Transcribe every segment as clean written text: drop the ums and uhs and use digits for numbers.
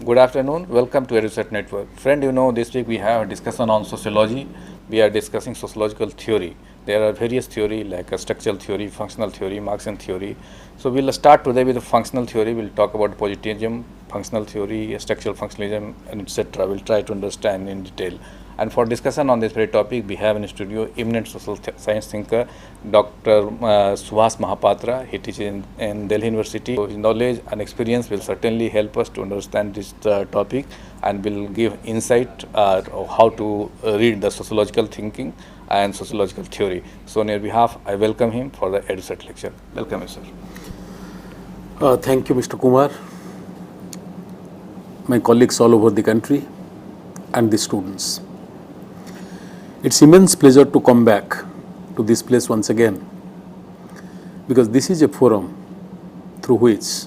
Good afternoon. Welcome to EduSet Network. Friend, this week we have a discussion on sociology. We are discussing sociological theory. There are various theory like structural theory, functional theory, Marxian theory. So we'll start today with the functional theory. We'll talk about positivism, functional theory, structural functionalism, and etc. We'll try to understand in detail. And for discussion on this very topic, we have in studio eminent social science thinker, Dr. Subhas Mahapatra. He teaches in Delhi University. So his knowledge and experience will certainly help us to understand this topic and will give insight of how to read the sociological thinking and sociological theory. So on your behalf, I welcome him for the EduSet lecture. Welcome, sir. Thank you, Mr. Kumar, my colleagues all over the country, and the students. It's immense pleasure to come back to this place once again, because this is a forum through which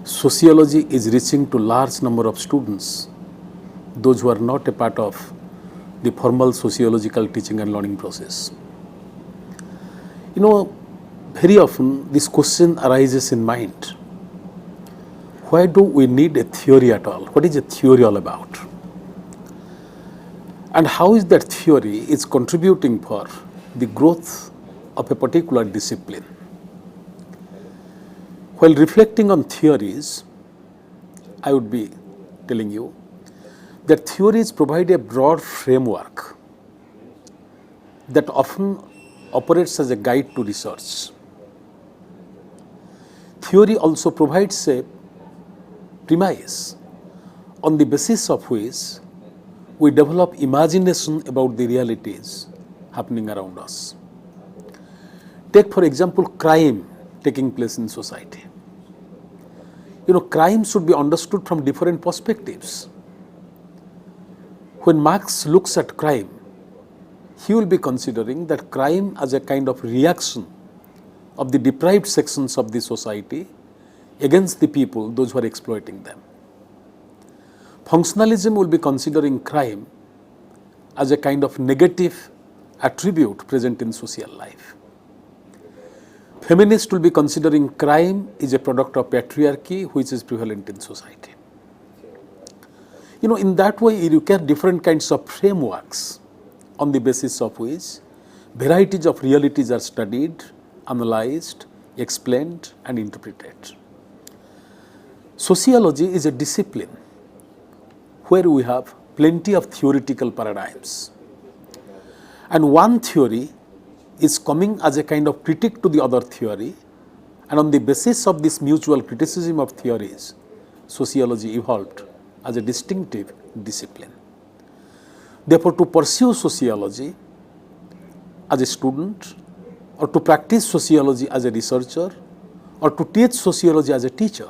sociology is reaching to large number of students, those who are not a part of the formal sociological teaching and learning process. Very often this question arises in mind: why do we need a theory at all? What is a theory all about? And how is that theory is contributing for the growth of a particular discipline? While reflecting on theories, I would be telling you that theories provide a broad framework that often operates as a guide to research. Theory also provides a premise on the basis of which we develop imagination about the realities happening around us. Take, for example, crime taking place in society. Crime should be understood from different perspectives. When Marx looks at crime, he will be considering that crime as a kind of reaction of the deprived sections of the society against the people, those who are exploiting them. Functionalism will be considering crime as a kind of negative attribute present in social life. Feminists will be considering crime is a product of patriarchy which is prevalent in society. In that way, you get different kinds of frameworks on the basis of which varieties of realities are studied, analyzed, explained, and interpreted. Sociology is a discipline where we have plenty of theoretical paradigms. And one theory is coming as a kind of critique to the other theory, and on the basis of this mutual criticism of theories, sociology evolved as a distinctive discipline. Therefore, to pursue sociology as a student, or to practice sociology as a researcher, or to teach sociology as a teacher,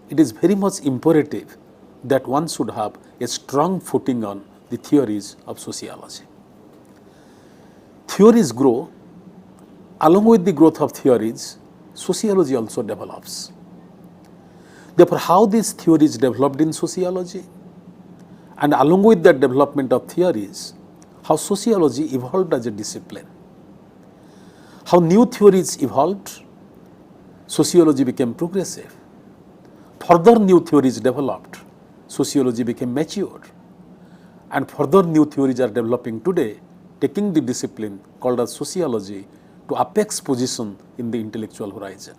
it is very much imperative that one should have a strong footing on the theories of sociology. Theories grow. Along with the growth of theories, sociology also develops. Therefore, how these theories developed in sociology, and along with that development of theories, how sociology evolved as a discipline. How new theories evolved, sociology became progressive. Further new theories developed, sociology became matured, and further new theories are developing today, taking the discipline called as sociology to apex position in the intellectual horizon.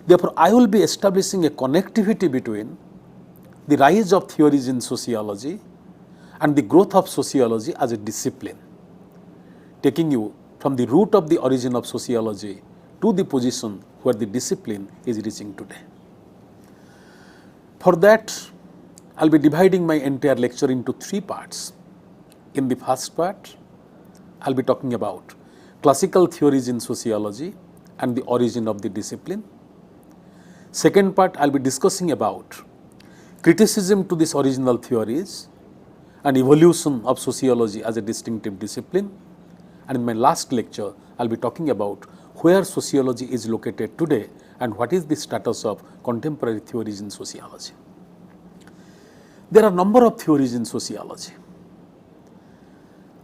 Therefore, I will be establishing a connectivity between the rise of theories in sociology and the growth of sociology as a discipline, taking you from the root of the origin of sociology to the position where the discipline is reaching today. For that, I'll be dividing my entire lecture into three parts. In the first part, I'll be talking about classical theories in sociology and the origin of the discipline. Second part, I'll be discussing about criticism to these original theories, and evolution of sociology as a distinctive discipline. And in my last lecture, I'll be talking about where sociology is located today and what is the status of contemporary theories in sociology. There are a number of theories in sociology,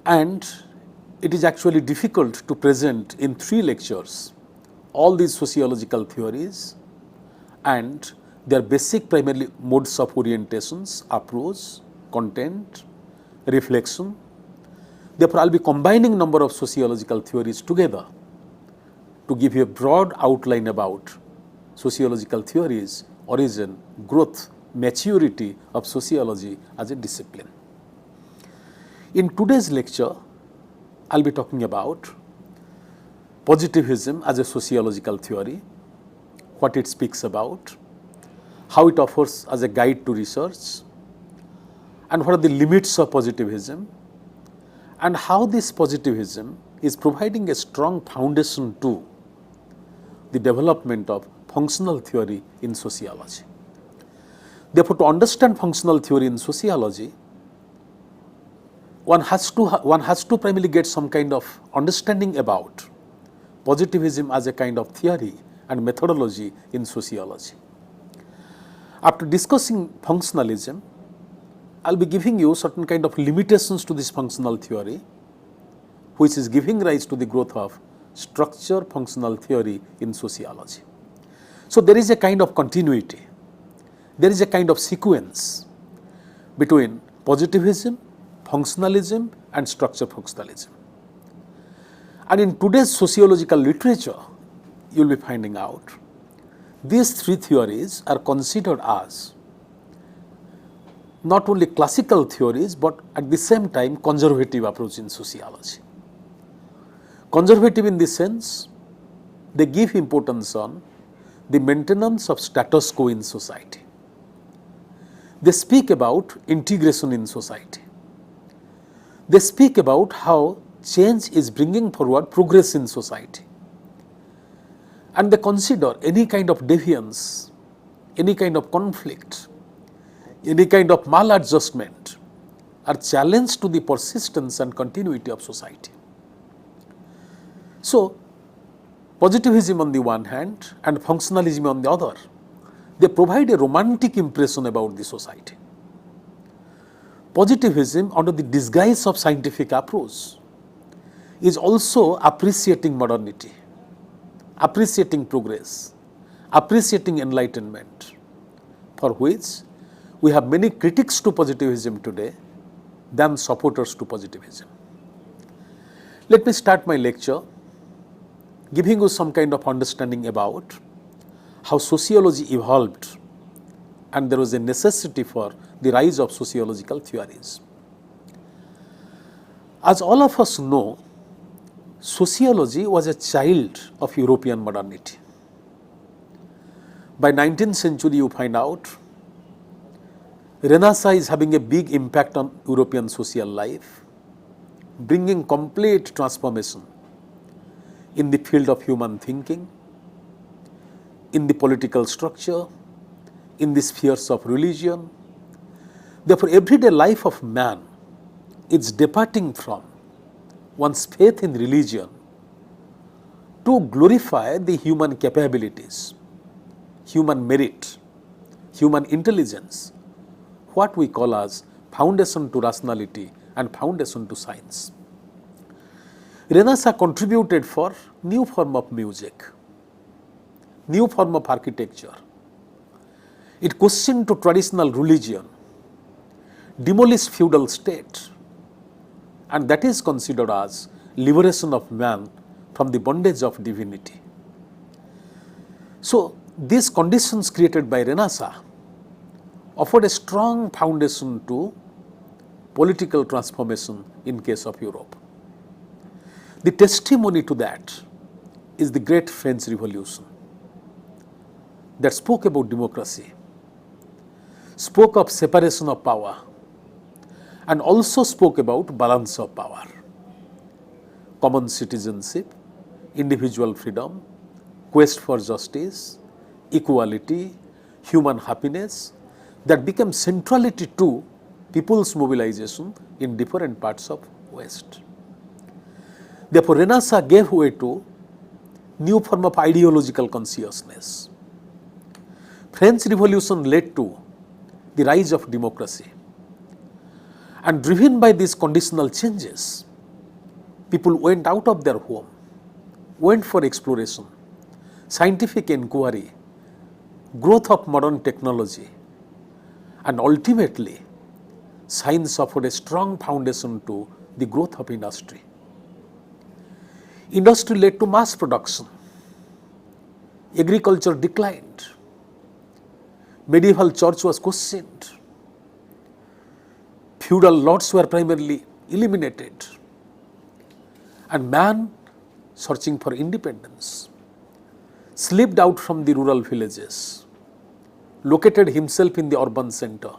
and it is actually difficult to present in 3 lectures all these sociological theories and their basic primarily modes of orientations, approach, content, reflection. Therefore, I will be combining number of sociological theories together to give you a broad outline about sociological theories, origin, growth, maturity of sociology as a discipline. In today's lecture, I will be talking about positivism as a sociological theory, what it speaks about, how it offers as a guide to research, and what are the limits of positivism, and how this positivism is providing a strong foundation to the development of functional theory in sociology. Therefore, to understand functional theory in sociology, one has to primarily get some kind of understanding about positivism as a kind of theory and methodology in sociology. After discussing functionalism, I will be giving you certain kind of limitations to this functional theory, which is giving rise to the growth of structure functional theory in sociology. So, there is a kind of continuity, there is a kind of sequence between positivism, functionalism and structure functionalism. And in today's sociological literature, you will be finding out these 3 theories are considered as not only classical theories, but at the same time conservative approach in sociology. Conservative in the sense, they give importance on the maintenance of status quo in society. They speak about integration in society. They speak about how change is bringing forward progress in society. And they consider any kind of deviance, any kind of conflict, any kind of maladjustment are challenge to the persistence and continuity of society. So, positivism on the one hand and functionalism on the other, they provide a romantic impression about the society. Positivism, under the disguise of scientific approach, is also appreciating modernity, appreciating progress, appreciating enlightenment, for which we have many critics to positivism today than supporters to positivism. Let me start my lecture giving you some kind of understanding about how sociology evolved and there was a necessity for the rise of sociological theories. As all of us know, sociology was a child of European modernity. By 19th century, you find out Renaissance is having a big impact on European social life, bringing complete transformation in the field of human thinking, in the political structure, in the spheres of religion. Therefore, everyday life of man is departing from one's faith in religion to glorify the human capabilities, human merit, human intelligence, what we call as foundation to rationality and foundation to science. Renaissance contributed for new form of music, new form of architecture. It questioned to traditional religion, demolished feudal state, and that is considered as liberation of man from the bondage of divinity. So, these conditions created by Renaissance offered a strong foundation to political transformation in case of Europe. The testimony to that is the Great French Revolution that spoke about democracy, spoke of separation of power, and also spoke about balance of power, common citizenship, individual freedom, quest for justice, equality, human happiness. that became centrality to people's mobilization in different parts of West. Therefore, Renaissance gave way to new form of ideological consciousness. French Revolution led to the rise of democracy. And driven by these conditional changes, people went out of their home, went for exploration, scientific inquiry, growth of modern technology, and ultimately, science offered a strong foundation to the growth of industry. Industry led to mass production. Agriculture declined. Medieval church was questioned. Feudal lords were primarily eliminated. And man, searching for independence, slipped out from the rural villages, located himself in the urban center,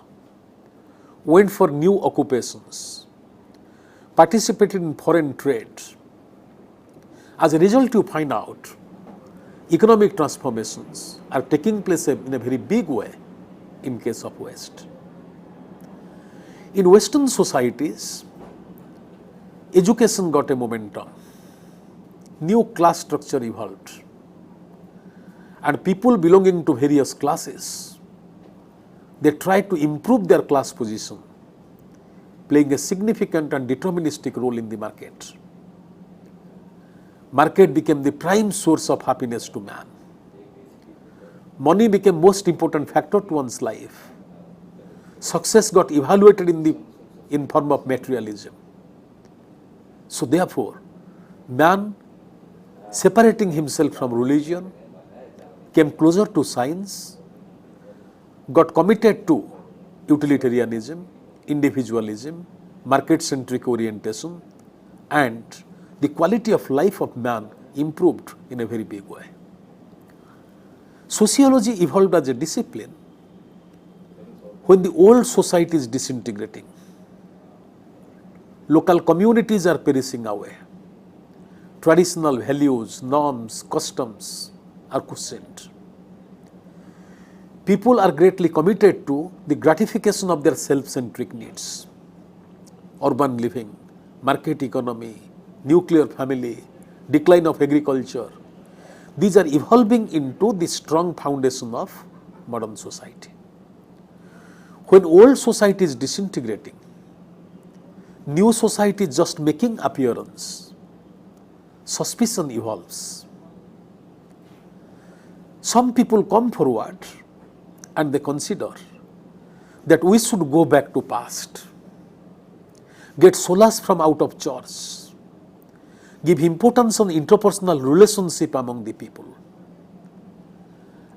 went for new occupations, participated in foreign trade. As a result, you find out economic transformations are taking place in a very big way in case of West. In Western societies, education got a momentum, new class structure evolved, and people belonging to various classes, they tried to improve their class position, playing a significant and deterministic role in the market. Market became the prime source of happiness to man. Money became most important factor to one's life. Success got evaluated in form of materialism. So therefore, man separating himself from religion, came closer to science, got committed to utilitarianism, individualism, market-centric orientation, and the quality of life of man improved in a very big way. Sociology evolved as a discipline when the old society is disintegrating. Local communities are perishing away. Traditional values, norms, customs are questioned. People are greatly committed to the gratification of their self-centric needs. Urban living, market economy, nuclear family, decline of agriculture. These are evolving into the strong foundation of modern society. When old society is disintegrating, new society is just making appearance. Suspicion evolves. Some people come forward and they consider that we should go back to past, get solace from out of church, give importance on interpersonal relationship among the people.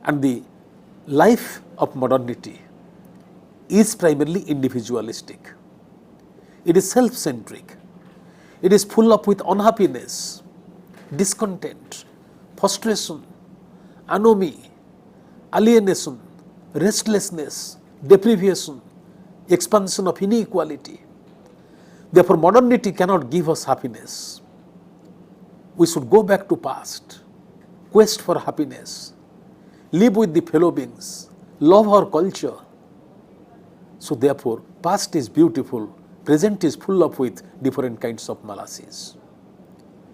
And the life of modernity is primarily individualistic. It is self-centric. It is full up with unhappiness, discontent, frustration, anomie, alienation, restlessness, deprivation, expansion of inequality. Therefore, modernity cannot give us happiness. We should go back to past, quest for happiness, live with the fellow beings, love our culture. So therefore, past is beautiful, present is full of with different kinds of malaces.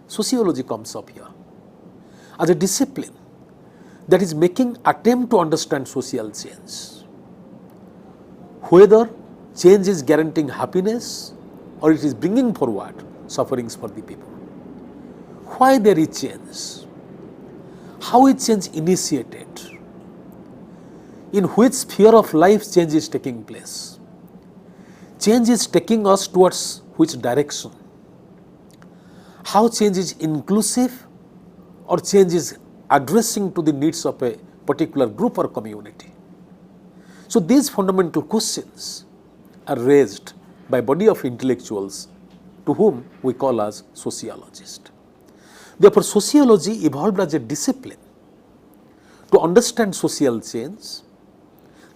Sociology comes up here as a discipline that is making attempt to understand social change. Whether change is guaranteeing happiness or it is bringing forward sufferings for the people. Why there is change? How is change initiated? In which sphere of life change is taking place? Change is taking us towards which direction? How change is inclusive or change is addressing to the needs of a particular group or community? So these fundamental questions are raised by body of intellectuals to whom we call as sociologists. Therefore, sociology evolved as a discipline to understand social change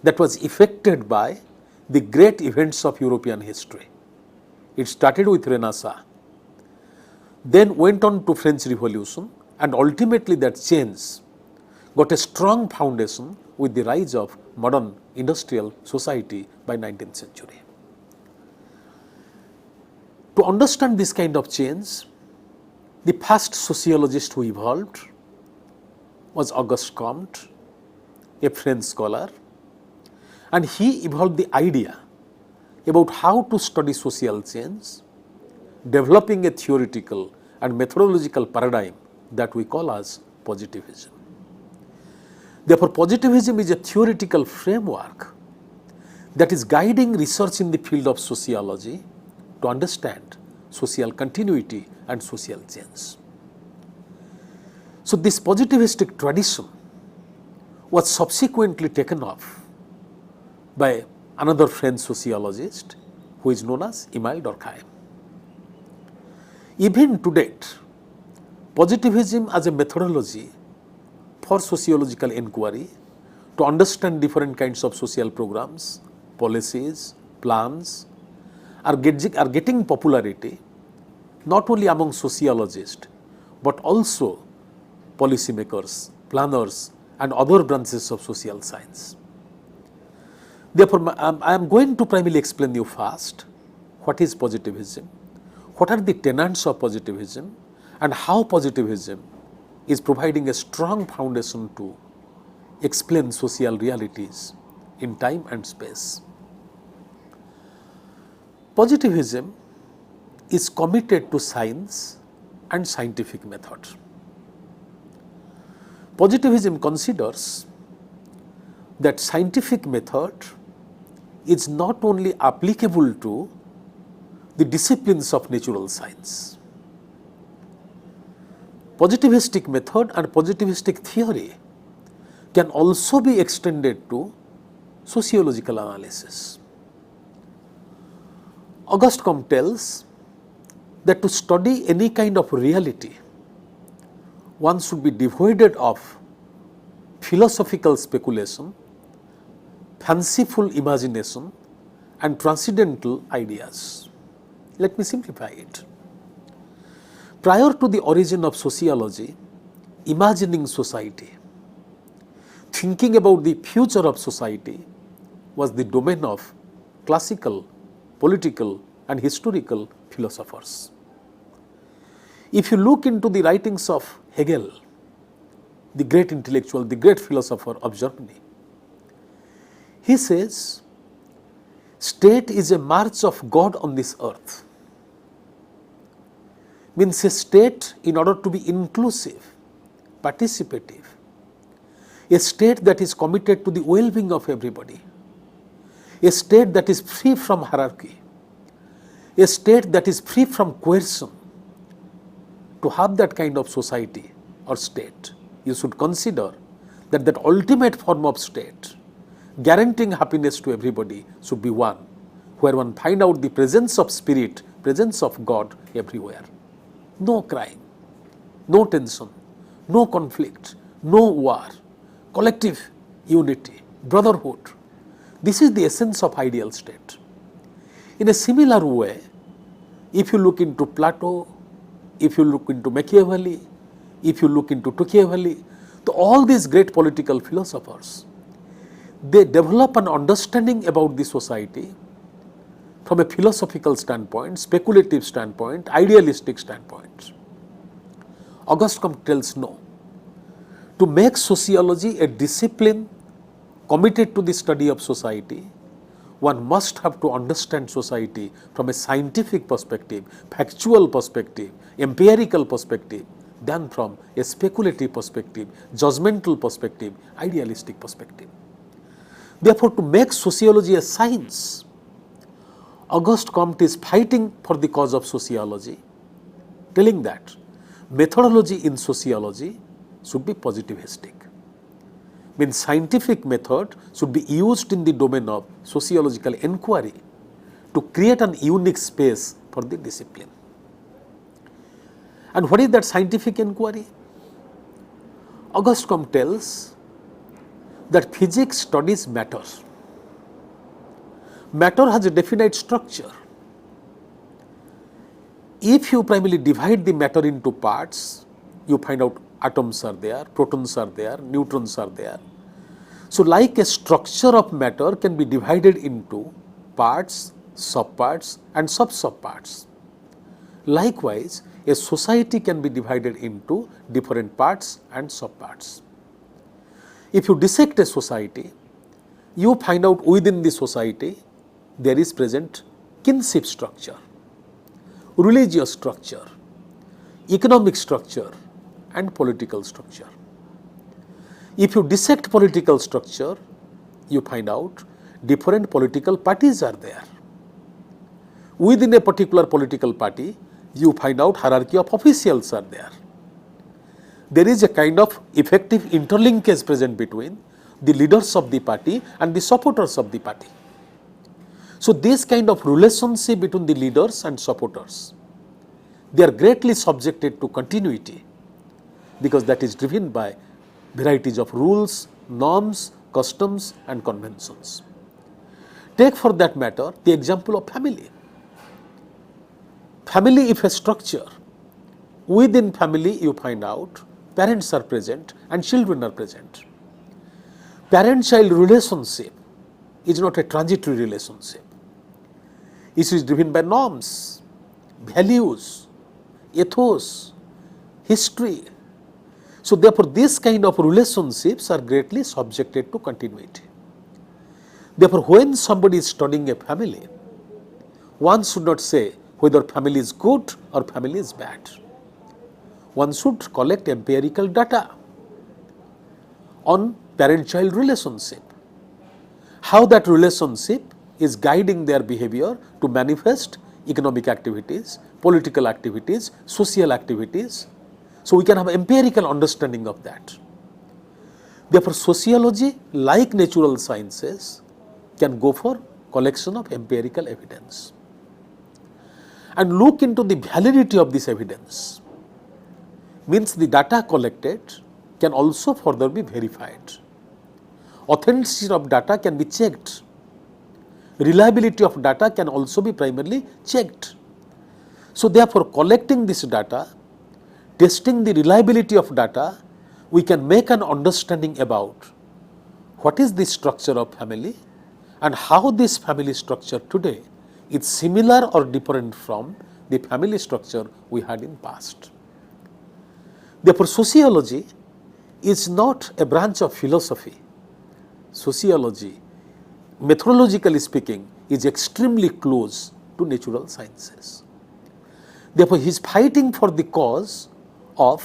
that was effected by the great events of European history. It started with Renaissance, then went on to French Revolution, and ultimately that change got a strong foundation with the rise of modern industrial society by 19th century. To understand this kind of change, the first sociologist who evolved was Auguste Comte, a French scholar, and he evolved the idea about how to study social change, developing a theoretical and methodological paradigm that we call as positivism. Therefore, positivism is a theoretical framework that is guiding research in the field of sociology to understand social continuity and social change. So, this positivistic tradition was subsequently taken up by another French sociologist who is known as Durkheim. Even to date, positivism as a methodology for sociological inquiry to understand different kinds of social programs, policies, plans are getting popularity not only among sociologists but also policymakers, planners and other branches of social science. Therefore, I am going to primarily explain you first what is positivism, what are the tenets of positivism, and how positivism is providing a strong foundation to explain social realities in time and space. Positivism is committed to science and scientific method. Positivism considers that scientific method is not only applicable to the disciplines of natural science. Positivistic method and positivistic theory can also be extended to sociological analysis. Auguste Comte tells that to study any kind of reality, one should be devoid of philosophical speculation, fanciful imagination and transcendental ideas. Let me simplify it. Prior to the origin of sociology, imagining society, thinking about the future of society was the domain of classical, political and historical philosophers. If you look into the writings of Hegel, the great intellectual, the great philosopher of Germany, he says, state is a march of God on this earth. Means a state, in order to be inclusive, participative, a state that is committed to the well-being of everybody, a state that is free from hierarchy, a state that is free from coercion. To have that kind of society or state, you should consider that that ultimate form of state, guaranteeing happiness to everybody, should be one where one find out the presence of spirit, presence of God everywhere. No crime, no tension, no conflict, no war, collective unity, brotherhood. This is the essence of ideal state. In a similar way, if you look into Plato, if you look into Machiavelli, if you look into Tocqueville, all these great political philosophers, they develop an understanding about the society from a philosophical standpoint, speculative standpoint, idealistic standpoint. Auguste Comte tells no. To make sociology a discipline committed to the study of society, one must have to understand society from a scientific perspective, factual perspective, empirical perspective, than from a speculative perspective, judgmental perspective, idealistic perspective. Therefore, to make sociology a science, Auguste Comte is fighting for the cause of sociology, telling that methodology in sociology should be positivistic. Means scientific method should be used in the domain of sociological inquiry to create an unique space for the discipline. And what is that scientific inquiry? Auguste Comte tells that physics studies matter. Matter has a definite structure. If you primarily divide the matter into parts, you find out atoms are there, protons are there, neutrons are there. So like a structure of matter can be divided into parts, subparts and sub-subparts. Likewise, a society can be divided into different parts and subparts. If you dissect a society, you find out within the society there is present kinship structure, religious structure, economic structure and political structure. If you dissect political structure, you find out different political parties are there. Within a particular political party, you find out hierarchy of officials are there. There is a kind of effective interlinkage present between the leaders of the party and the supporters of the party. So this kind of relationship between the leaders and supporters, they are greatly subjected to continuity because that is driven by varieties of rules, norms, customs and conventions. Take for that matter the example of family. Family, if a structure, within family you find out parents are present and children are present. Parent-child relationship is not a transitory relationship. It is driven by norms, values, ethos, history. So therefore, this kind of relationships are greatly subjected to continuity. Therefore, when somebody is studying a family, one should not say whether family is good or family is bad. One should collect empirical data on parent-child relationship, how that relationship is guiding their behavior to manifest economic activities, political activities, social activities. So we can have empirical understanding of that. Therefore, sociology, like natural sciences, can go for collection of empirical evidence and look into the validity of this evidence. Means the data collected can also further be verified. Authenticity of data can be checked. Reliability of data can also be primarily checked. So therefore, collecting this data, testing the reliability of data, we can make an understanding about what is the structure of family and how this family structure today is similar or different from the family structure we had in past. Therefore, sociology is not a branch of philosophy. Sociology, methodologically speaking, is extremely close to natural sciences. Therefore, he is fighting for the cause of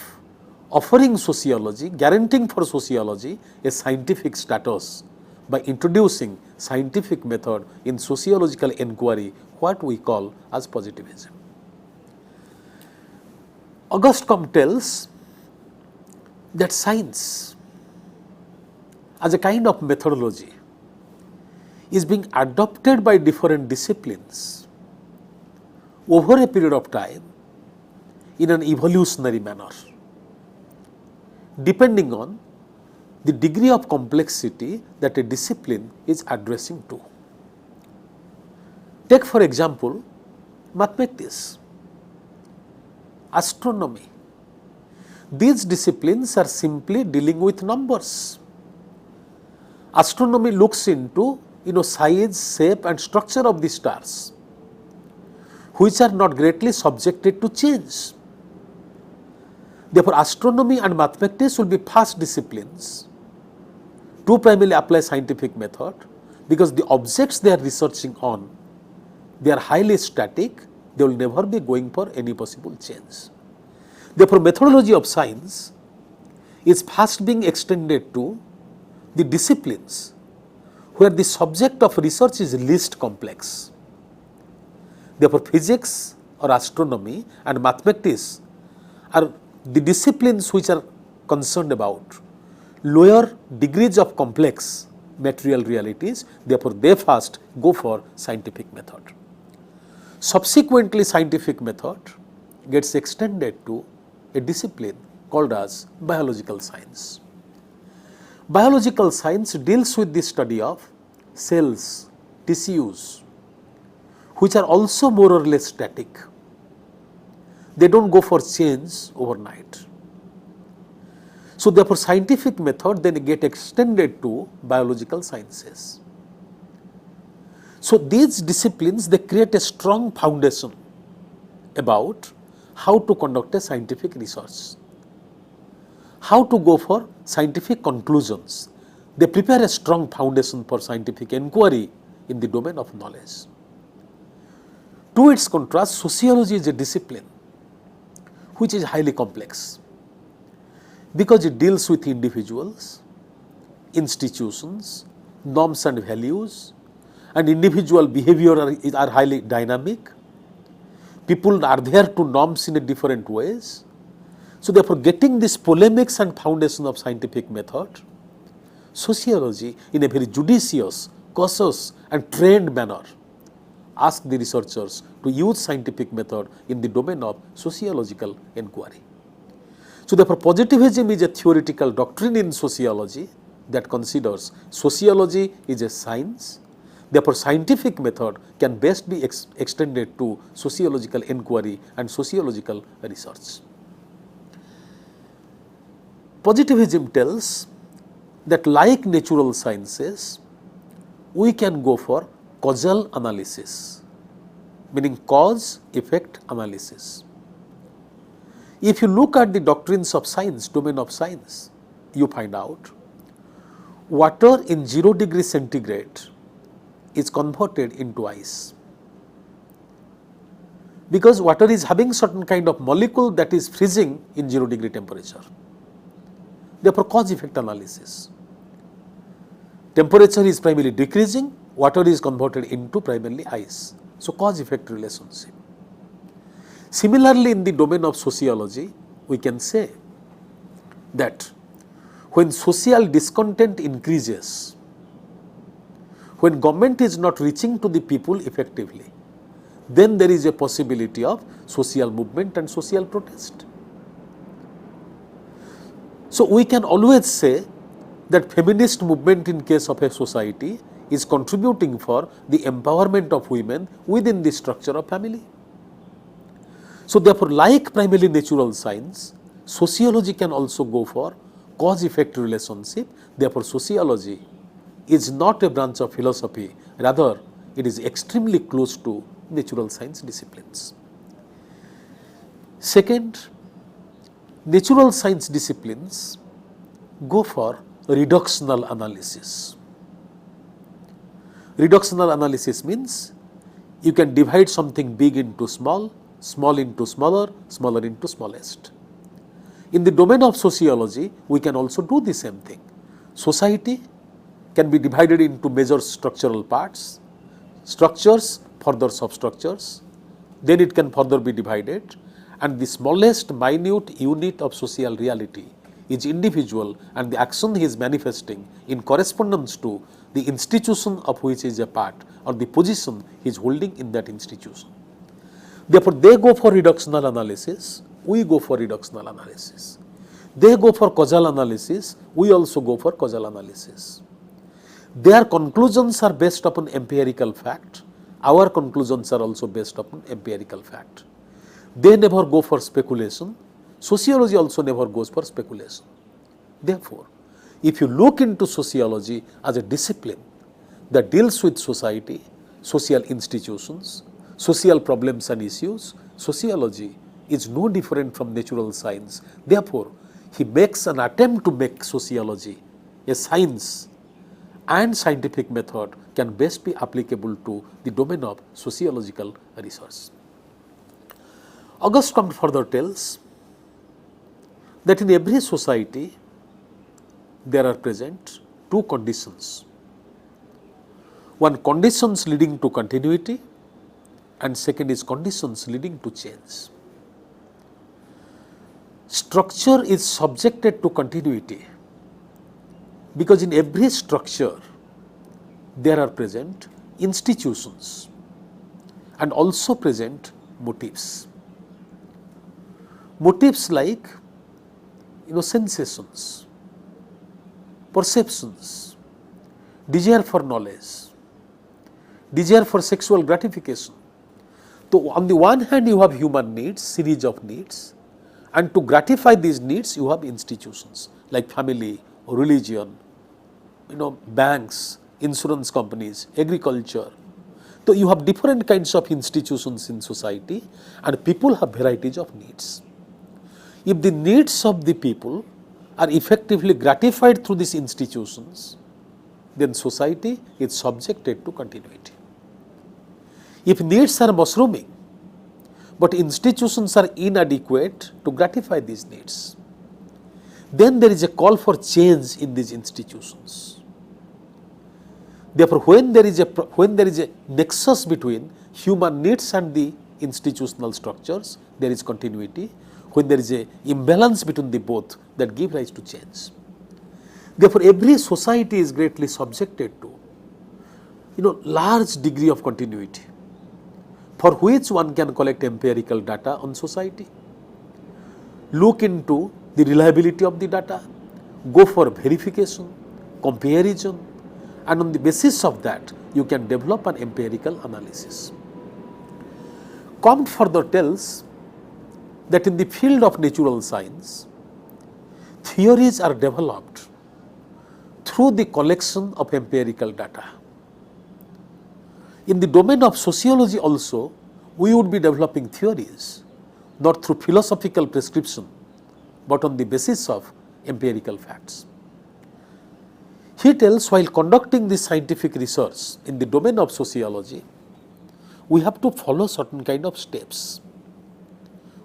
offering sociology, guaranteeing for sociology a scientific status by introducing scientific method in sociological inquiry, what we call as positivism. Auguste Comte tells that science as a kind of methodology is being adopted by different disciplines over a period of time in an evolutionary manner, depending on the degree of complexity that a discipline is addressing to. Take for example, mathematics, astronomy. These disciplines are simply dealing with numbers. Astronomy looks into size, shape and structure of the stars, which are not greatly subjected to change. Therefore, astronomy and mathematics will be first disciplines to primarily apply scientific method, because the objects they are researching on, they are highly static, they will never be going for any possible change. Therefore, methodology of science is first being extended to the disciplines where the subject of research is least complex. Therefore, physics or astronomy and mathematics are the disciplines which are concerned about lower degrees of complex material realities. Therefore, they first go for scientific method. Subsequently, scientific method gets extended to a discipline called as biological science. Biological science deals with the study of cells, tissues, which are also more or less static. They don't go for change overnight. So therefore scientific method then get extended to biological sciences. So these disciplines, they create a strong foundation about how to conduct a scientific research, how to go for scientific conclusions. They prepare a strong foundation for scientific inquiry in the domain of knowledge. To its contrast, sociology is a discipline which is highly complex because it deals with individuals, institutions, norms and values, and individual behavior are highly dynamic. People are there to norms in a different ways. So therefore getting this polemics and foundation of scientific method, sociology in a very judicious, cautious and trained manner ask the researchers to use scientific method in the domain of sociological inquiry. So therefore positivism is a theoretical doctrine in sociology that considers sociology is a science. Therefore scientific method can best be extended to sociological inquiry and sociological research. Positivism tells that like natural sciences, we can go for causal analysis, meaning cause-effect analysis. If you look at the doctrines of science, domain of science, you find out water in 0 degree centigrade is converted into ice, because water is having certain kind of molecule that is freezing in 0 degree temperature. Therefore cause-effect analysis. Temperature is primarily decreasing, water is converted into primarily ice. So cause-effect relationship. Similarly, in the domain of sociology, we can say that when social discontent increases, when government is not reaching to the people effectively, then there is a possibility of social movement and social protest. So we can always say that feminist movement in case of a society is contributing for the empowerment of women within the structure of family. So therefore, like primarily natural science, sociology can also go for cause-effect relationship. Therefore, sociology is not a branch of philosophy, rather it is extremely close to natural science disciplines. Second, natural science disciplines go for reductional analysis. Reductional analysis means you can divide something big into small, small into smaller, smaller into smallest. In the domain of sociology, we can also do the same thing. Society can be divided into major structural parts, structures, further substructures, then it can further be divided, and the smallest minute unit of social reality is individual, and the action he is manifesting in correspondence to the institution of which he is a part or the position he is holding in that institution. Therefore, they go for reductional analysis, we go for reductional analysis. They go for causal analysis, we also go for causal analysis. Their conclusions are based upon empirical fact, our conclusions are also based upon empirical fact. They never go for speculation, sociology also never goes for speculation. Therefore, if you look into sociology as a discipline that deals with society, social institutions, social problems and issues, sociology is no different from natural science. Therefore, he makes an attempt to make sociology a science, and scientific method can best be applicable to the domain of sociological research. Auguste Comte further tells that in every society there are present two conditions. One, conditions leading to continuity, and second is conditions leading to change. Structure is subjected to continuity because in every structure there are present institutions and also present motives. Motives like sensations, perceptions, desire for knowledge, desire for sexual gratification. So on the one hand you have human needs, series of needs, And to gratify these needs, you have institutions like family, religion, banks, insurance companies, agriculture. So you have different kinds of institutions in society, and people have varieties of needs. If the needs of the people are effectively gratified through these institutions, then society is subjected to continuity. If needs are mushrooming, but institutions are inadequate to gratify these needs, then there is a call for change in these institutions. Therefore, when there is a nexus between human needs and the institutional structures, there is continuity. When there is a imbalance between the both, that give rise to change. Therefore, every society is greatly subjected to large degree of continuity, for which one can collect empirical data on society, look into the reliability of the data, go for verification, comparison, and on the basis of that you can develop an empirical analysis. Comte further tells that in the field of natural science, theories are developed through the collection of empirical data. In the domain of sociology also, we would be developing theories not through philosophical prescription, but on the basis of empirical facts. He tells, while conducting this scientific research in the domain of sociology, we have to follow certain kind of steps,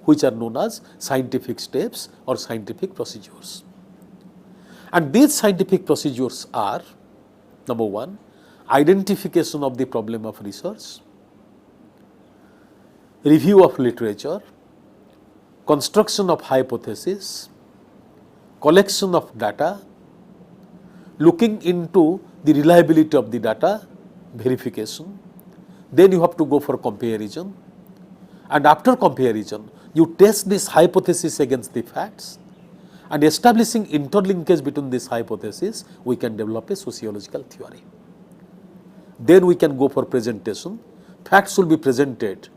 which are known as scientific steps or scientific procedures. And these scientific procedures are, number one, identification of the problem of research, review of literature, construction of hypothesis, collection of data, looking into the reliability of the data, verification. Then you have to go for comparison, and after comparison you test this hypothesis against the facts, and establishing interlinkage between this hypothesis, we can develop a sociological theory. Then we can go for presentation. Facts will be presented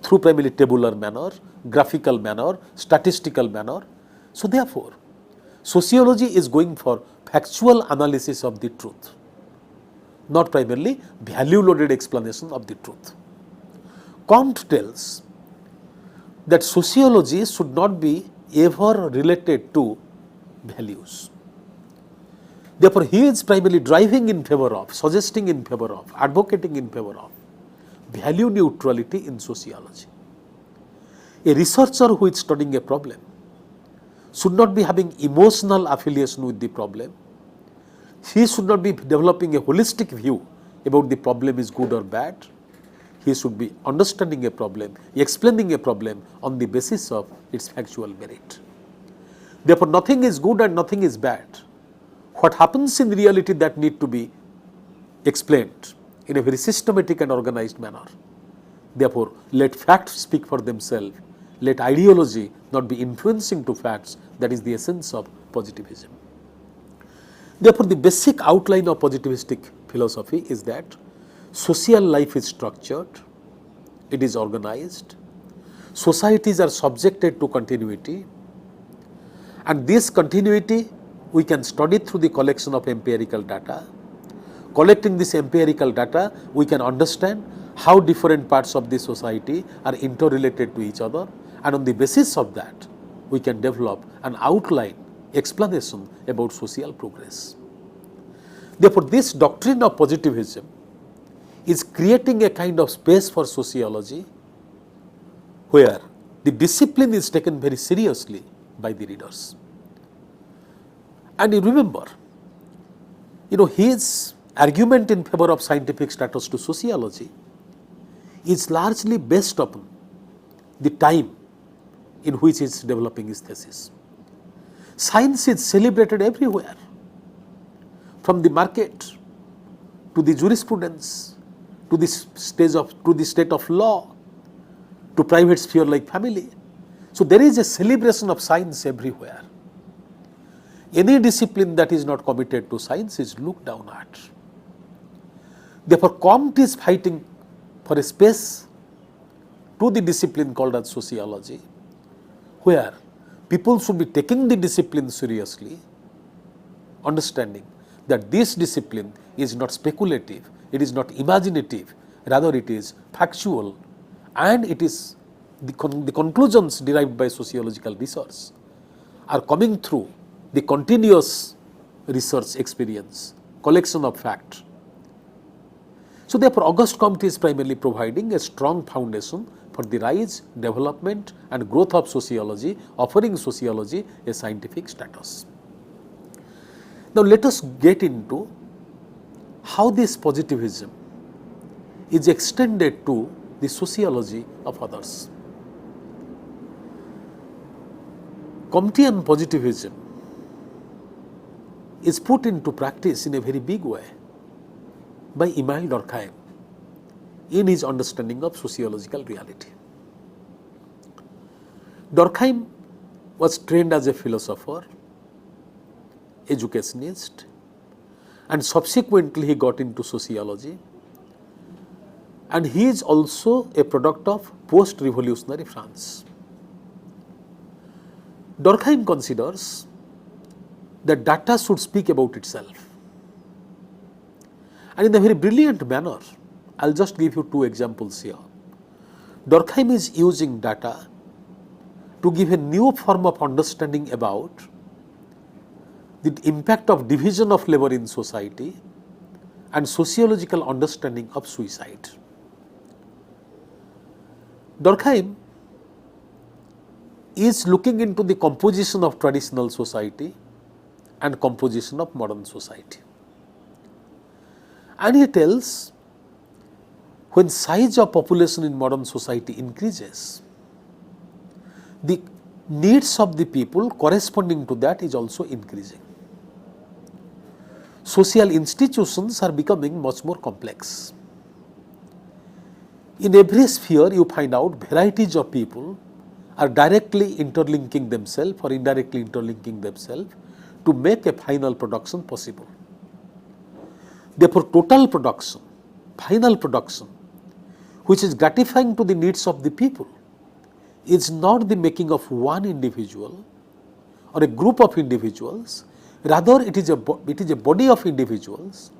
through primarily tabular manner, graphical manner, statistical manner. So therefore, sociology is going for factual analysis of the truth, not primarily value-loaded explanation of the truth. Comte tells that sociology should not be ever related to values. Therefore, he is primarily driving in favor of, suggesting in favor of, advocating in favor of value neutrality in sociology. A researcher who is studying a problem should not be having emotional affiliation with the problem. He should not be developing a holistic view about the problem is good or bad. He should be understanding a problem, explaining a problem on the basis of its factual merit. Therefore, nothing is good and nothing is bad. What happens in reality that need to be explained in a very systematic and organized manner. Therefore, let facts speak for themselves. Let ideology not be influencing to facts. That is the essence of positivism. Therefore, the basic outline of positivistic philosophy is that social life is structured, it is organized, societies are subjected to continuity, and this continuity we can study through the collection of empirical data. Collecting this empirical data, we can understand how different parts of the society are interrelated to each other, and on the basis of that, we can develop an outline explanation about social progress. Therefore, this doctrine of positivism is creating a kind of space for sociology where the discipline is taken very seriously by the readers. And you remember, his argument in favor of scientific status to sociology is largely based upon the time in which he is developing his thesis. Science is celebrated everywhere, from the market to the jurisprudence to the state of law to private sphere like family. So there is a celebration of science everywhere. Any discipline that is not committed to science is looked down at. Therefore, Comte is fighting for a space to the discipline called as sociology, where people should be taking the discipline seriously, understanding that this discipline is not speculative, it is not imaginative, rather it is factual, and it is the conclusions derived by sociological research are coming through the continuous research experience, collection of facts. So therefore, Auguste Comte is primarily providing a strong foundation for the rise, development and growth of sociology, offering sociology a scientific status. Now let us get into how this positivism is extended to the sociology of others. Comtean positivism is put into practice in a very big way by Emile Durkheim in his understanding of sociological reality. Durkheim was trained as a philosopher, educationist, and subsequently he got into sociology, and he is also a product of post-revolutionary France. Durkheim considers that data should speak about itself, and in a very brilliant manner. I'll just give you two examples here. Durkheim is using data to give a new form of understanding about the impact of division of labor in society and sociological understanding of suicide. Durkheim is looking into the composition of traditional society and composition of modern society. And he tells, when size of population in modern society increases, the needs of the people corresponding to that is also increasing. Social institutions are becoming much more complex. In every sphere you find out varieties of people are directly interlinking themselves or indirectly interlinking themselves to make a final production possible. Therefore, total production, final production, which is gratifying to the needs of the people, is not the making of one individual or a group of individuals, rather it is a body of individuals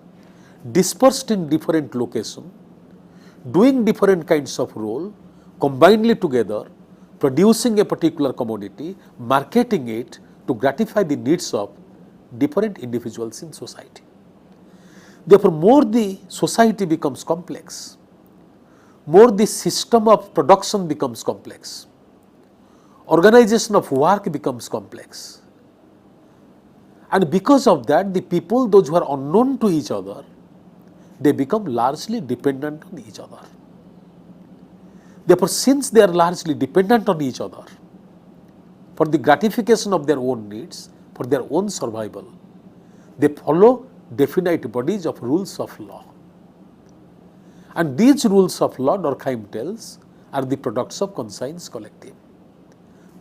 dispersed in different locations, doing different kinds of role, combinedly together, producing a particular commodity, marketing it to gratify the needs of different individuals in society. Therefore, more the society becomes complex, more the system of production becomes complex, organization of work becomes complex, and because of that the people, those who are unknown to each other, they become largely dependent on each other. Therefore, since they are largely dependent on each other for the gratification of their own needs, for their own survival, they follow definite bodies of rules of law. And these rules of law, Durkheim tells, are the products of conscience collective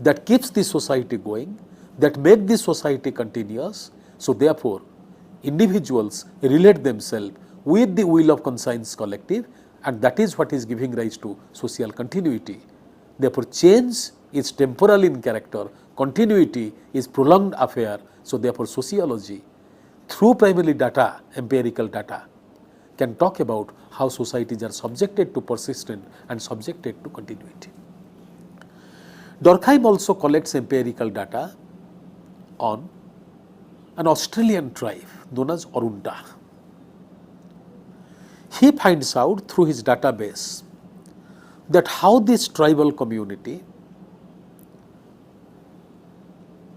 that keeps the society going, that make the society continuous. So therefore, individuals relate themselves with the will of conscience collective, and that is what is giving rise to social continuity. Therefore, change is temporal in character, continuity is prolonged affair. So therefore, sociology, through primarily data, empirical data, can talk about how societies are subjected to persistent and subjected to continuity. Durkheim also collects empirical data on an Australian tribe known as Orunta. He finds out through his database that how this tribal community,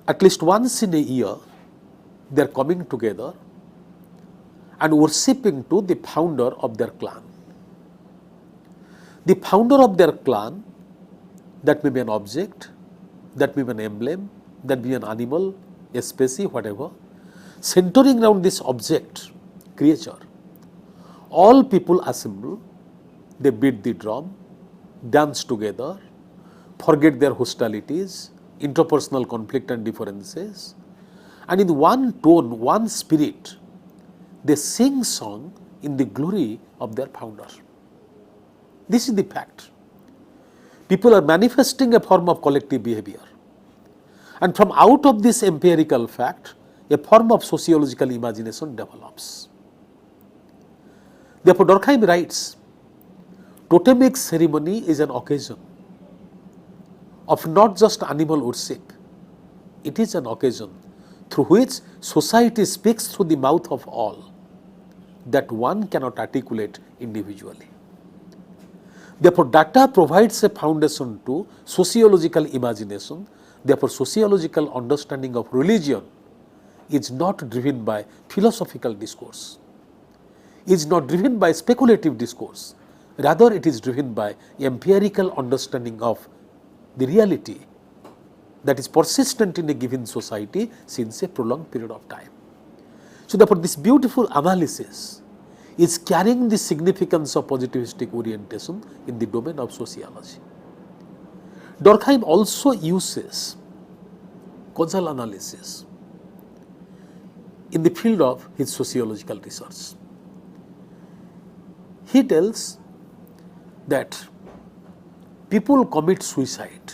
at least once in a year, they are coming together and worshipping to the founder of their clan. The founder of their clan, that may be an object, that may be an emblem, that may be an animal, a species, whatever, centering around this object, creature. All people assemble, they beat the drum, dance together, forget their hostilities, interpersonal conflict and differences, and in one tone, one spirit, they sing song in the glory of their founder. This is the fact. People are manifesting a form of collective behavior. And from out of this empirical fact, a form of sociological imagination develops. Therefore, Durkheim writes, totemic ceremony is an occasion of not just animal worship, it is an occasion through which society speaks through the mouth of all that one cannot articulate individually. Therefore, data provides a foundation to sociological imagination. Therefore, sociological understanding of religion is not driven by philosophical discourse, is not driven by speculative discourse. Rather, it is driven by empirical understanding of the reality that is persistent in a given society since a prolonged period of time. So, therefore, this beautiful analysis is carrying the significance of positivistic orientation in the domain of sociology. Durkheim also uses causal analysis in the field of his sociological research. He tells that people commit suicide.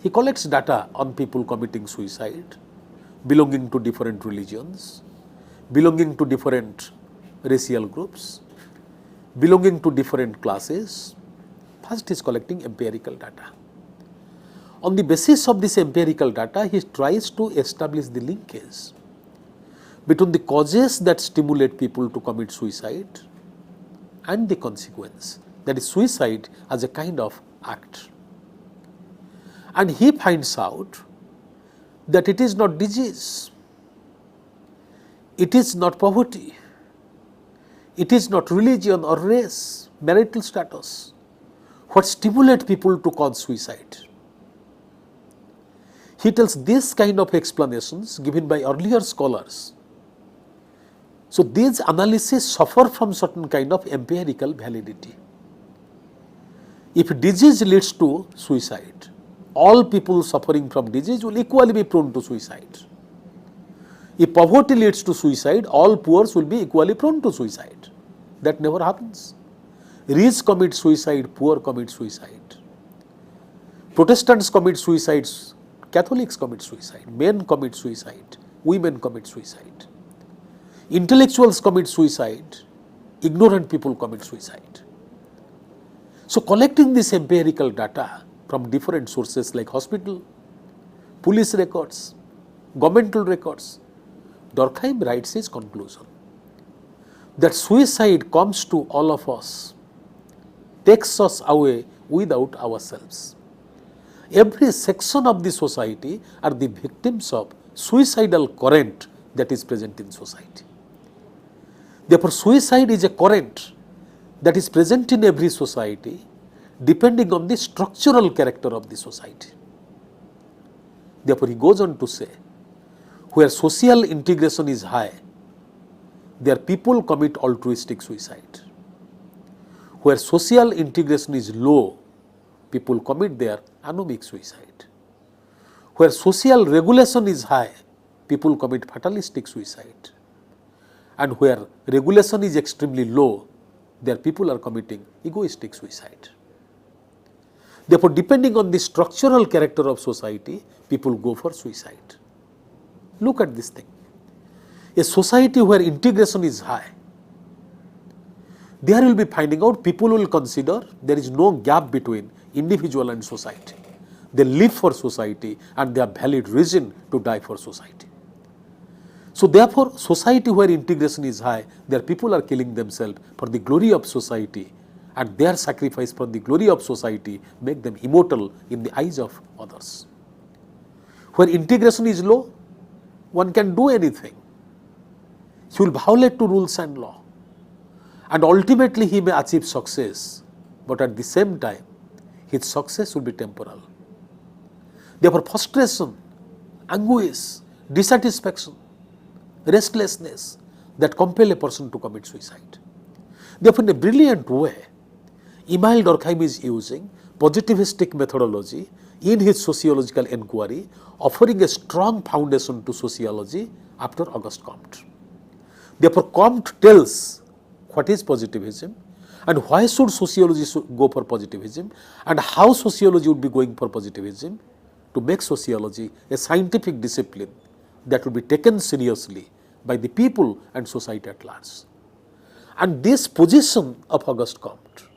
He collects data on people committing suicide, belonging to different religions, belonging to different racial groups, belonging to different classes. First, he is collecting empirical data. On the basis of this empirical data, he tries to establish the linkage between the causes that stimulate people to commit suicide and the consequence, that is suicide as a kind of act. And he finds out that it is not disease, it is not poverty, it is not religion or race, marital status, what stimulate people to cause suicide. He tells this kind of explanations given by earlier scholars. So, these analyses suffer from certain kind of empirical validity. If disease leads to suicide, all people suffering from disease will equally be prone to suicide. If poverty leads to suicide, all poor will be equally prone to suicide. That never happens. Rich commit suicide, poor commit suicide. Protestants commit suicides, Catholics commit suicide, men commit suicide, women commit suicide. Intellectuals commit suicide, ignorant people commit suicide. So, collecting this empirical data from different sources like hospital, police records, governmental records, Durkheim writes his conclusion that suicide comes to all of us, takes us away without ourselves. Every section of the society are the victims of suicidal current that is present in society. Therefore, suicide is a current that is present in every society depending on the structural character of the society. Therefore, he goes on to say, where social integration is high, there people commit altruistic suicide. Where social integration is low, people commit their anomic suicide. Where social regulation is high, people commit fatalistic suicide. And where regulation is extremely low, there people are committing egoistic suicide. Therefore, depending on the structural character of society, people go for suicide. Look at this thing. A society where integration is high, there will be finding out people will consider there is no gap between individual and society. They live for society and they have valid reason to die for society. So, therefore, society where integration is high, there people are killing themselves for the glory of society, and their sacrifice for the glory of society make them immortal in the eyes of others. Where integration is low, one can do anything. He will violate to rules and law, and ultimately he may achieve success, but at the same time his success will be temporal. Therefore, frustration, anguish, dissatisfaction, restlessness that compel a person to commit suicide. Therefore, in a brilliant way, Emile Durkheim is using positivistic methodology in his sociological inquiry, offering a strong foundation to sociology after Auguste Comte. Therefore, Comte tells what is positivism and why should sociology go for positivism and how sociology would be going for positivism. to make sociology a scientific discipline that will be taken seriously by the people and society at large. And this position of Auguste Comte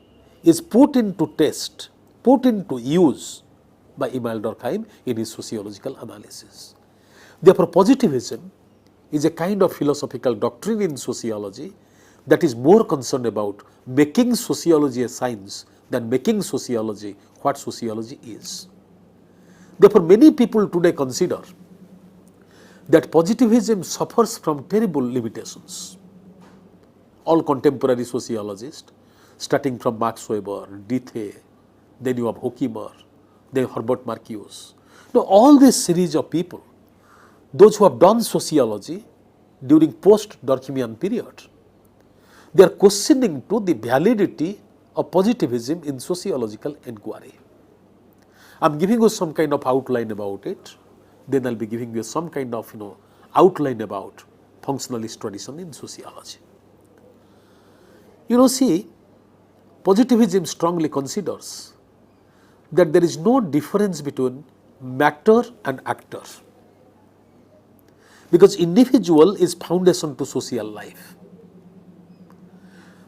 is put into test, put into use by Emile Durkheim in his sociological analysis. Therefore, positivism is a kind of philosophical doctrine in sociology that is more concerned about making sociology a science than making sociology what sociology is. Therefore, many people today consider that positivism suffers from terrible limitations. All contemporary sociologists, starting from Max Weber, Dithe, then you have Horkheimer, then Herbert Marcuse. Now, all this series of people, those who have done sociology during post-Durkheimian period, they are questioning to the validity of positivism in sociological inquiry. I am giving you some kind of outline about it, then I will be giving you some kind of outline about functionalist tradition in sociology. See, positivism strongly considers that there is no difference between matter and actor, because individual is foundation to social life.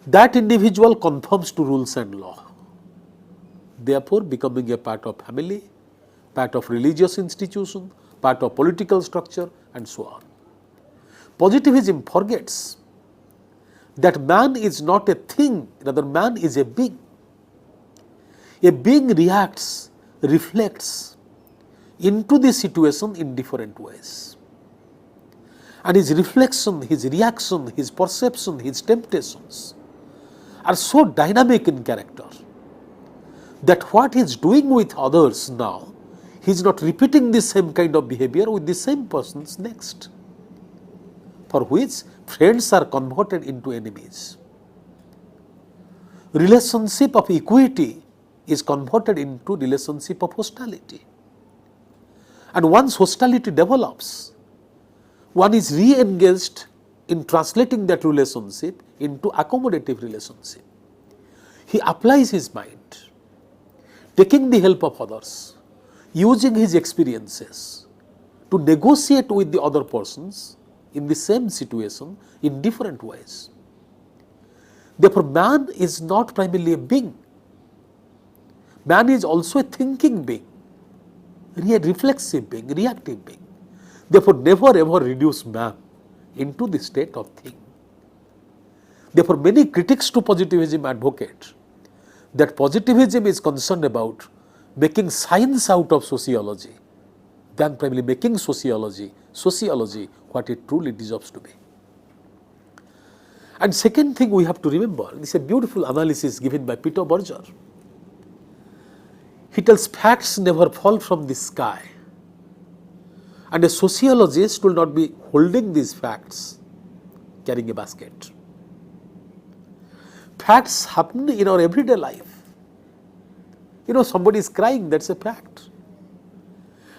That individual conforms to rules and law, therefore becoming a part of family, part of religious institution, part of political structure, and so on. Positivism forgets that man is not a thing, rather man is a being. A being reacts, reflects into the situation in different ways. And his reflection, his reaction, his perception, his temptations are so dynamic in character that what he is doing with others now, he is not repeating the same kind of behavior with the same persons next, for which friends are converted into enemies. Relationship of equity is converted into relationship of hostility. And once hostility develops, one is re-engaged in translating that relationship into accommodative relationship. He applies his mind, taking the help of others, using his experiences to negotiate with the other persons in the same situation in different ways. Therefore, man is not primarily a being. Man is also a thinking being, a reflexive being, reactive being. Therefore, never ever reduce man into the state of thing. Therefore, many critics to positivism advocate that positivism is concerned about making science out of sociology than primarily making sociology what it truly deserves to be. And second thing we have to remember, this is a beautiful analysis given by Peter Berger. He tells facts never fall from the sky, and a sociologist will not be holding these facts carrying a basket. Facts happen in our everyday life. Somebody is crying, that's a fact.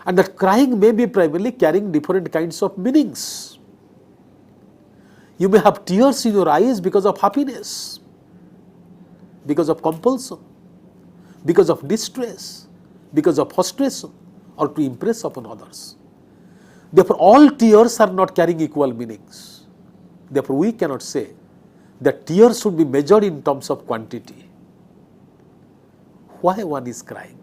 And that crying may be primarily carrying different kinds of meanings. You may have tears in your eyes because of happiness, because of compulsion, because of distress, because of frustration, or to impress upon others. Therefore, all tears are not carrying equal meanings. Therefore, we cannot say that tears should be measured in terms of quantity. Why one is crying?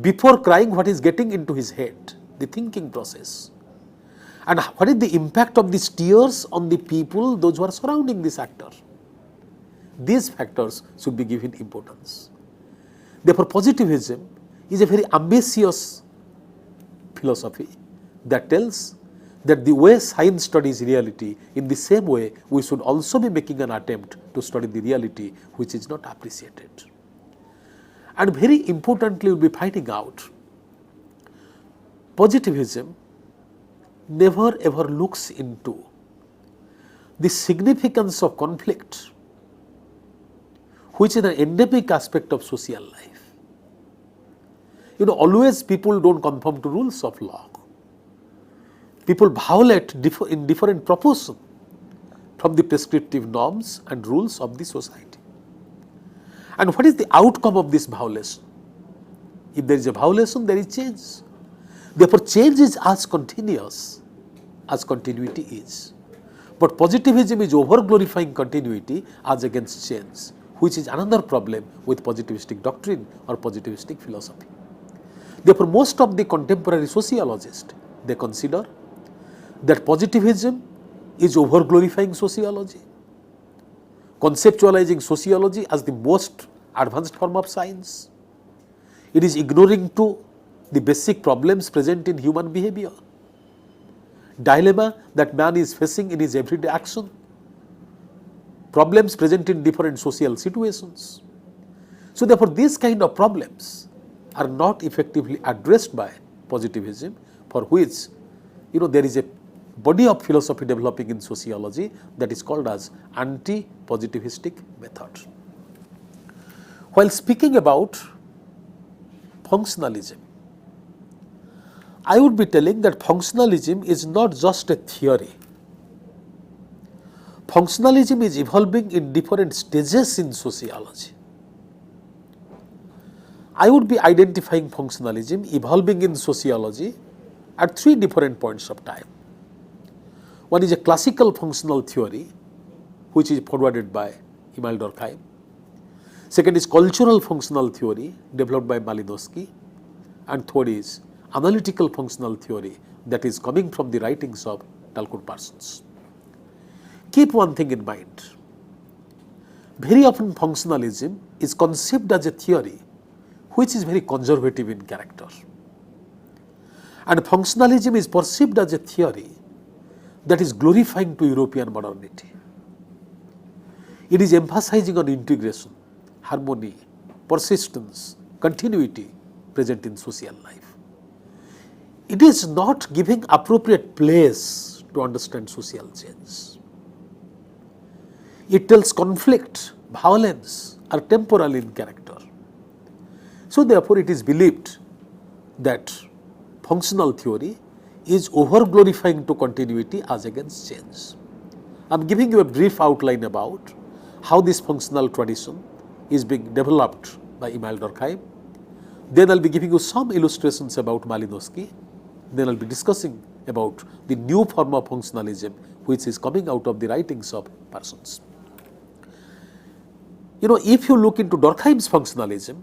Before crying, what is getting into his head? The thinking process. And what is the impact of these tears on the people, those who are surrounding this actor? These factors should be given importance. Therefore, positivism is a very ambitious philosophy that tells that the way science studies reality, in the same way we should also be making an attempt to study the reality which is not appreciated. And very importantly, we will be finding out positivism never ever looks into the significance of conflict, which is an endemic aspect of social life. Always people don't conform to rules of law. People violate in different proportion from the prescriptive norms and rules of the society. And what is the outcome of this violation? If there is a violation, there is change. Therefore, change is as continuous as continuity is. But positivism is over-glorifying continuity as against change, which is another problem with positivistic doctrine or positivistic philosophy. Therefore, most of the contemporary sociologists, they consider that positivism is over-glorifying sociology, conceptualizing sociology as the most advanced form of science. It is ignoring to the basic problems present in human behavior, dilemma that man is facing in his everyday action, problems present in different social situations. So therefore, these kind of problems are not effectively addressed by positivism, for which there is a body of philosophy developing in sociology that is called as anti-positivistic method. While speaking about functionalism, I would be telling that functionalism is not just a theory. Functionalism is evolving in different stages in sociology. I would be identifying functionalism evolving in sociology at 3 different points of time. One is a classical functional theory, which is forwarded by Emil Durkheim. Second is cultural functional theory, developed by Malinowski. And third is analytical functional theory, that is coming from the writings of Dalcourt Parsons. Keep one thing in mind. Very often functionalism is conceived as a theory which is very conservative in character. And functionalism is perceived as a theory that is glorifying to European modernity. It is emphasizing on integration, harmony, persistence, continuity present in social life. It is not giving appropriate place to understand social change. It tells conflict, violence are temporal in character. So therefore, it is believed that functional theory is over-glorifying to continuity as against change. I am giving you a brief outline about how this functional tradition is being developed by Emil Durkheim. Then I will be giving you some illustrations about Malinowski. Then I will be discussing about the new form of functionalism which is coming out of the writings of Parsons. If you look into Durkheim's functionalism,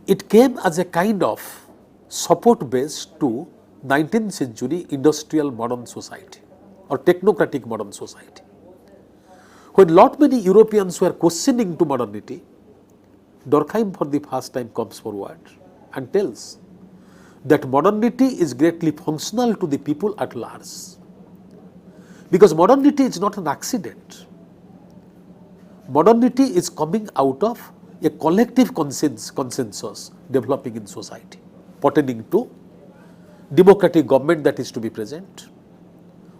it came as a kind of support base to 19th century industrial modern society or technocratic modern society. When lot many Europeans were questioning to modernity, Durkheim for the first time comes forward and tells that modernity is greatly functional to the people at large. Because modernity is not an accident. Modernity is coming out of a collective consensus developing in society, pertaining to democratic government that is to be present,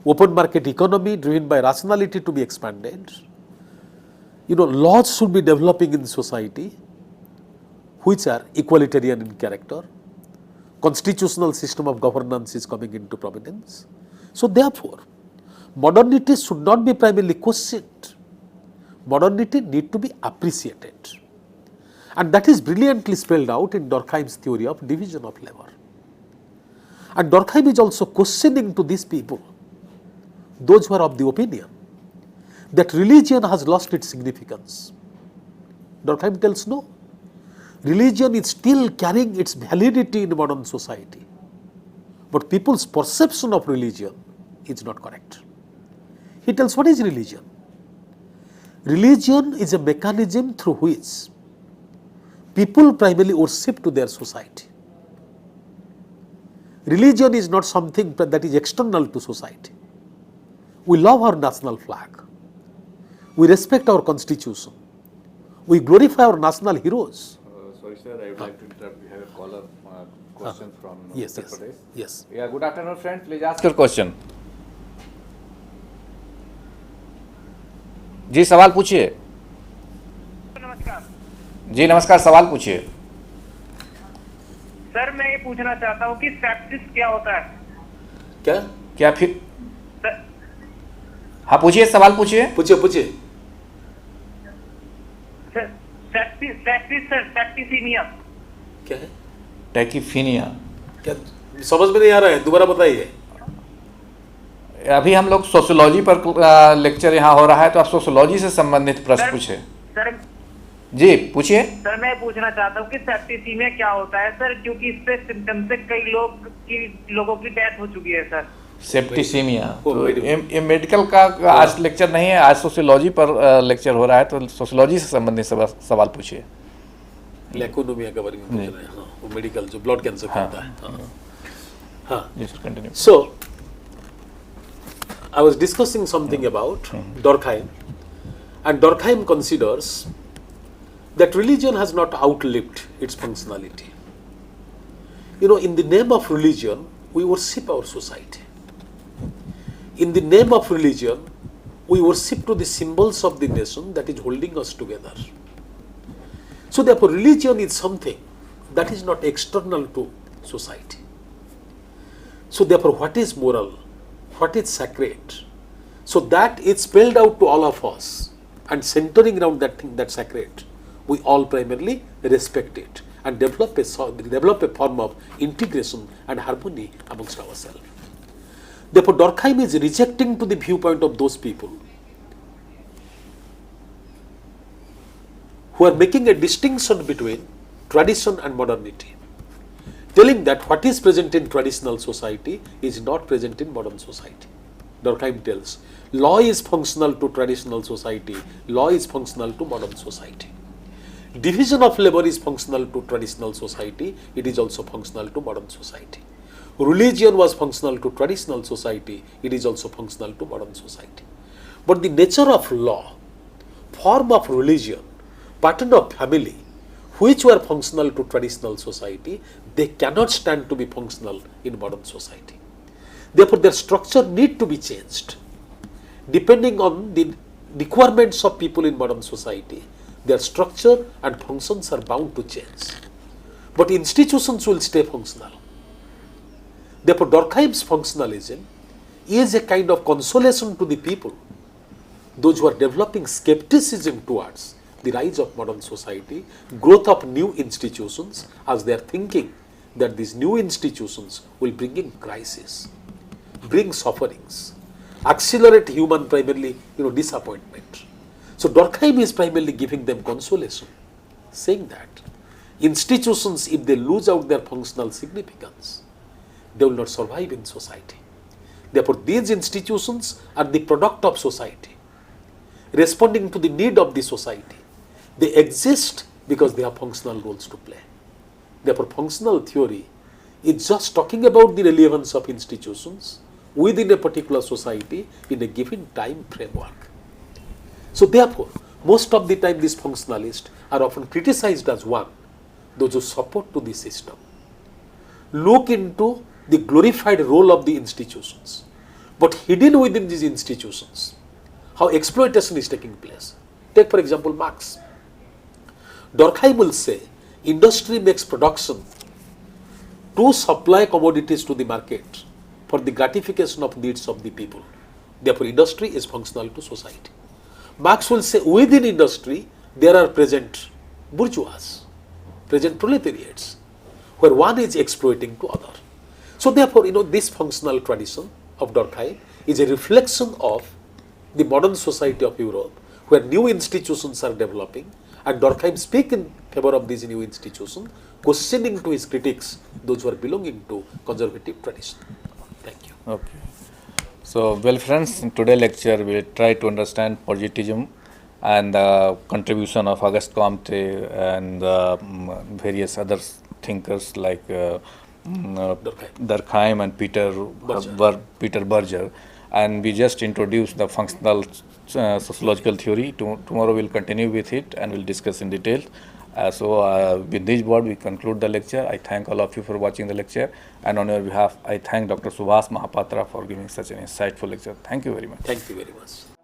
open market economy driven by rationality to be expanded. Laws should be developing in society which are equalitarian in character. Constitutional system of governance is coming into prominence. So therefore, modernity should not be primarily questioned. Modernity need to be appreciated. And that is brilliantly spelled out in Durkheim's theory of division of labor. And Durkheim is also questioning to these people, those who are of the opinion that religion has lost its significance. Durkheim tells no, religion is still carrying its validity in modern society, but people's perception of religion is not correct. He tells what is religion? Religion is a mechanism through which people primarily worship to their society. Religion is not something that is external to society. We love our national flag. We respect our constitution. We glorify our national heroes. Sorry sir, I would like to interrupt. We have a caller question from Yes. Yes. Yeah, good afternoon friend. Please ask your question. जी सवाल पूछिए. नमस्कार. जी नमस्कार, सवाल पूछिए. Sir मैं ये पूछना चाहता हूँ कि स्टैटिस्टिक्स क्या होता है? क्या फिर? हाँ पूछिए, सवाल पूछिए. पूछिए. स्टैटिसीमिया क्या है? टैकिफीनिया. क्या समझ में नहीं आ रहा है? दोबारा बताइए। अभी हम लोग सोशियोलॉजी पर लेक्चर यहाँ हो रहा है, तो आप सोशियोलॉजी से संबंधित प्रश्न पूछे। सर जी पूछिए। सर मैं पूछना चाहता हूँ कि सेप्टिसीमिया क्या होता है सर, क्योंकि इससे सिम्टम से कई लोगों की डेथ हो चुकी है सर। सेप्टिसीमिया वो तो मेडिकल। ये मेडिकल का आज लेक्चर नहीं है, आज सोशियोलॉजी पर लेक्चर हो रहा है, तो सोशियोलॉजी से संबंधित सवाल पूछिए। लेकोनोमिया के बारे में पूछ रहे हैं। हाँ, वो मेडिकल जो ब्लड कैंसर का होता है। हाँ, हाँ। जी sir, continue. So, I was discussing something about Durkheim, and Durkheim considers that religion has not outlived its functionality. You know, in the name of religion, we worship our society. In the name of religion, we worship to the symbols of the nation that is holding us together. So therefore, religion is something that is not external to society. So therefore, what is moral? What is sacred? So that is spelled out to all of us, and centering around that thing that's sacred, we all primarily respect it and develop a form of integration and harmony amongst ourselves. Therefore, Durkheim is rejecting to the viewpoint of those people who are making a distinction between tradition and modernity, telling that what is present in traditional society is not present in modern society. Durkheim tells, law is functional to traditional society, law is functional to modern society. Division of labor is functional to traditional society, it is also functional to modern society. Religion was functional to traditional society, it is also functional to modern society. But the nature of law, form of religion, pattern of family, which were functional to traditional society, they cannot stand to be functional in modern society. Therefore, their structure need to be changed. Depending on the requirements of people in modern society, their structure and functions are bound to change. But institutions will stay functional. Therefore, Durkheim's functionalism is a kind of consolation to the people, those who are developing skepticism towards the rise of modern society, growth of new institutions, as they are thinking that these new institutions will bring in crisis, bring sufferings, accelerate human primarily disappointment. So Durkheim is primarily giving them consolation, saying that institutions, if they lose out their functional significance, they will not survive in society. Therefore, these institutions are the product of society, responding to the need of the society. They exist because they have functional roles to play. Therefore, functional theory is just talking about the relevance of institutions within a particular society in a given time framework. So therefore, most of the time these functionalists are often criticized as one, those who support to the system, look into the glorified role of the institutions, but hidden within these institutions, how exploitation is taking place. Take for example Marx. Durkheim will say, industry makes production to supply commodities to the market for the gratification of needs of the people. Therefore, industry is functional to society. Marx will say, within industry, there are present bourgeois, present proletariats, where one is exploiting to other. So therefore, this functional tradition of Durkheim is a reflection of the modern society of Europe, where new institutions are developing, and Durkheim speaks in favor of these new institutions, questioning to his critics those who are belonging to conservative tradition. Thank you. Okay. So, well friends, in today's lecture we will try to understand positivism and the contribution of Auguste Comte and various other thinkers like Durkheim and Peter Berger. And we just introduced the functional sociological theory. Tomorrow we'll continue with it and we'll discuss in detail. With this word we conclude the lecture. I thank all of you for watching the lecture, and on your behalf I thank Dr. Subhas Mahapatra for giving such an insightful lecture. Thank you very much. Thank you very much.